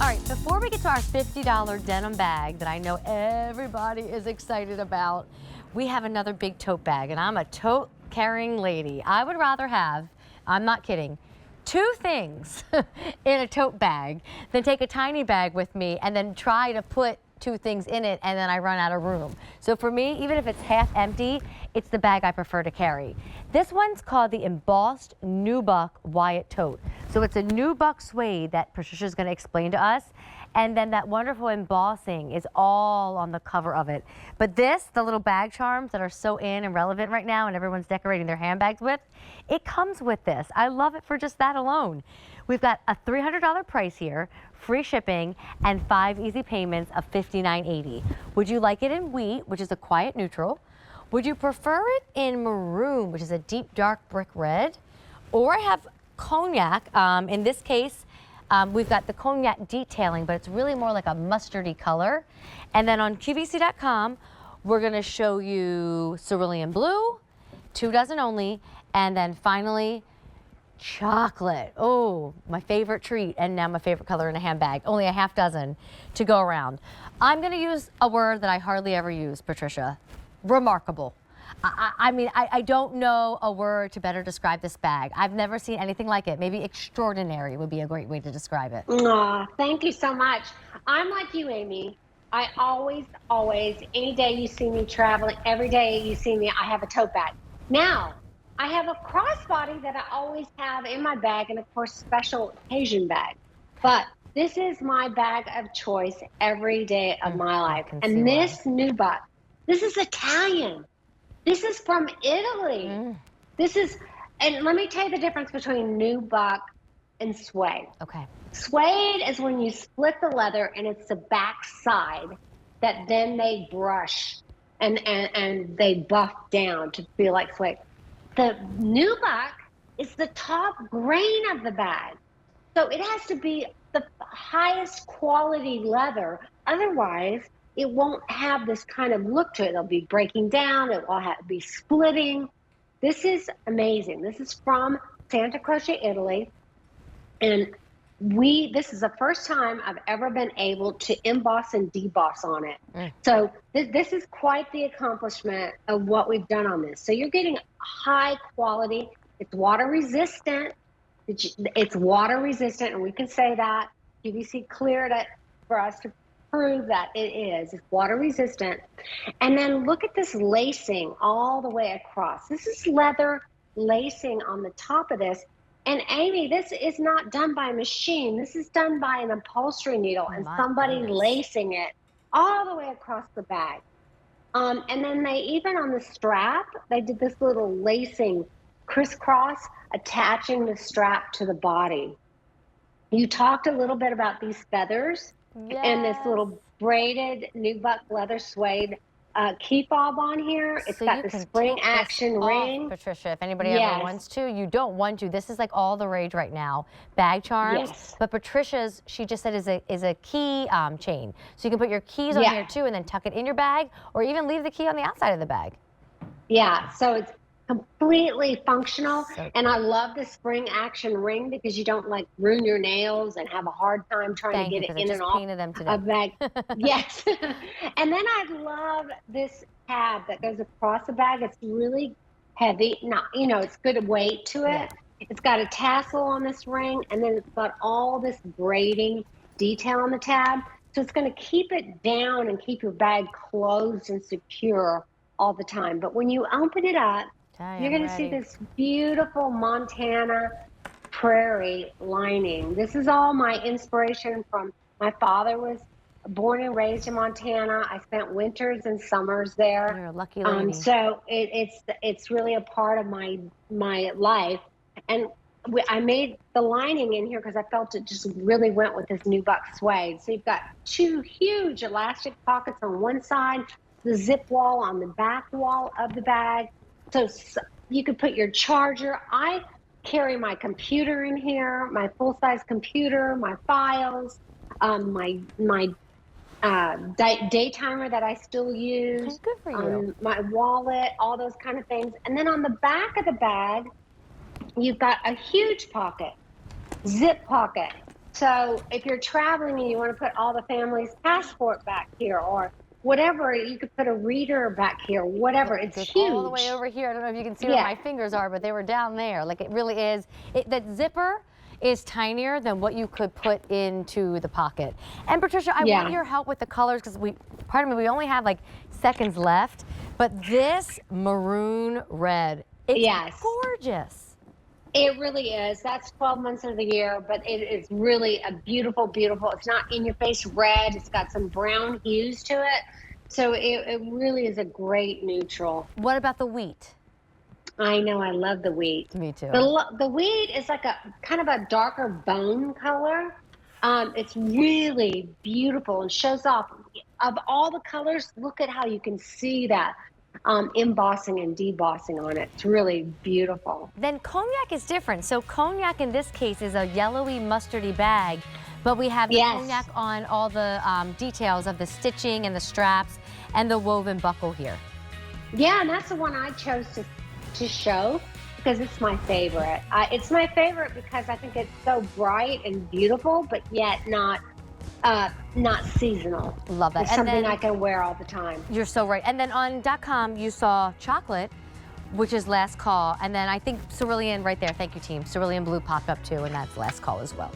All right, before we get to our $50 denim bag that I know everybody is excited about, we have another big tote bag, and I'm a tote carrying lady. I would rather have, I'm not kidding, 2 things in a tote bag than take a tiny bag with me and then try to put 2 things in it and then I run out of room. So for me, even if it's half empty, it's the bag I prefer to carry. This one's called the Embossed Nubuck Wyatt Tote. So it's a Nubuck suede that Patricia's going to explain to us. And then that wonderful embossing is all on the cover of it. But this, the little bag charms that are so in and relevant right now and everyone's decorating their handbags with, it comes with this. I love it for just that alone. We've got a $300 price here, free shipping, and 5 easy payments of $59.80. Would you like it in wheat, which is a quiet neutral? Would you prefer it in maroon, which is a deep dark brick red? Or I have cognac. In this case, we've got the cognac detailing, but it's really more like a mustardy color. And then on QVC.com, we're going to show you cerulean blue, 2 dozen only, and then finally chocolate. Oh, my favorite treat, and now my favorite color in a handbag. Only a half dozen to go around. I'm going to use a word that I hardly ever use, Patricia. Remarkable. I mean, I don't know a word to better describe this bag. I've never seen anything like it. Maybe extraordinary would be a great way to describe it. Aw, thank you so much. I'm like you, Amy. I always, any day you see me traveling, every day you see me, I have a tote bag. Now, I have a crossbody that I always have in my bag, and of course, special occasion bag. But this is my bag of choice every day of my life. And this Nubuck, this is Italian. This is from Italy. This is, and let me tell you the difference between Nubuck and suede. Okay. Suede is when you split the leather and it's the back side that then they brush and they buff down to feel like suede. The Nubuck is the top grain of the bag. So it has to be the highest quality leather. Otherwise, it won't have this kind of look to it. It'll be breaking down. It will be splitting. This is amazing. This is from Santa Croce, Italy. And this is the first time I've ever been able to emboss and deboss on it. So this is quite the accomplishment of what we've done on this. So you're getting high quality. It's water resistant. It's water resistant, and we can say that. QVC cleared it for us to prove that it is. It's water resistant. And then look at this lacing all the way across. This is leather lacing on the top of this. And Amy, this is not done by a machine. This is done by an upholstery needle and somebody lacing it all the way across the bag. And then they even on the strap, they did this little lacing crisscross, attaching the strap to the body. You talked a little bit about these feathers. Yes. And this little braided Nubuck leather suede key fob on here. It's so got the spring action ring. Patricia, if anybody ever wants to, you don't want to. This is like all the rage right now. Bag charms. Yes. But Patricia's, she just said, is a key chain. So you can put your keys on here too and then tuck it in your bag or even leave the key on the outside of the bag. Yeah, so it's completely functional. So and I love the spring action ring because you don't like ruin your nails and have a hard time trying to get it in and off a bag. Yes. And then I love this tab that goes across the bag. It's really heavy. Not, you know, it's good weight to it. Yeah. It's got a tassel on this ring, and then it's got all this braiding detail on the tab. So it's going to keep it down and keep your bag closed and secure all the time. But when you open it up, you're going to see this beautiful Montana prairie lining. This is all my inspiration from my father was born and raised in Montana. I spent winters and summers there. You're a lucky lady. So it's really a part of my life. And I made the lining in here because I felt it just really went with this Nubuck suede. So you've got 2 huge elastic pockets on one side, the zip wall on the back wall of the bag. So you could put your charger. I carry my computer in here, my full-size computer, my files, my day timer that I still use. Good for you. My wallet, all those kind of things. And then on the back of the bag, you've got a huge pocket, zip pocket. So if you're traveling and you want to put all the family's passport back here or whatever, you could put a reader back here, whatever. It It's goes huge. all the way over here. I don't know if you can see where Yeah. my fingers are, but they were down there. Like it really is. That zipper is tinier than what you could put into the pocket. And Patricia, I want your help with the colors because we only have like seconds left, but this maroon red, it's gorgeous. It really is. That's 12 months of the year, but it is really a beautiful, beautiful. It's not in your face red. It's got some brown hues to it. So it really is a great neutral. What about the wheat? I know, I love the wheat. Me too. The wheat is like a kind of a darker bone color. It's really beautiful and shows off. Of all the colors, look at how you can see that embossing and debossing on it. It's really beautiful. Then cognac is different. So cognac in this case is a yellowy mustardy bag, but we have the cognac on all the details of the stitching and the straps and the woven buckle here. Yeah, and that's the one I chose to show because it's my favorite. It's my favorite because I think it's so bright and beautiful, but yet not seasonal. Love that. It's something I can wear all the time. You're so right. And then on .com you saw chocolate, which is last call, and then I think cerulean right there. Thank you, team. Cerulean blue popped up too, and that's last call as well.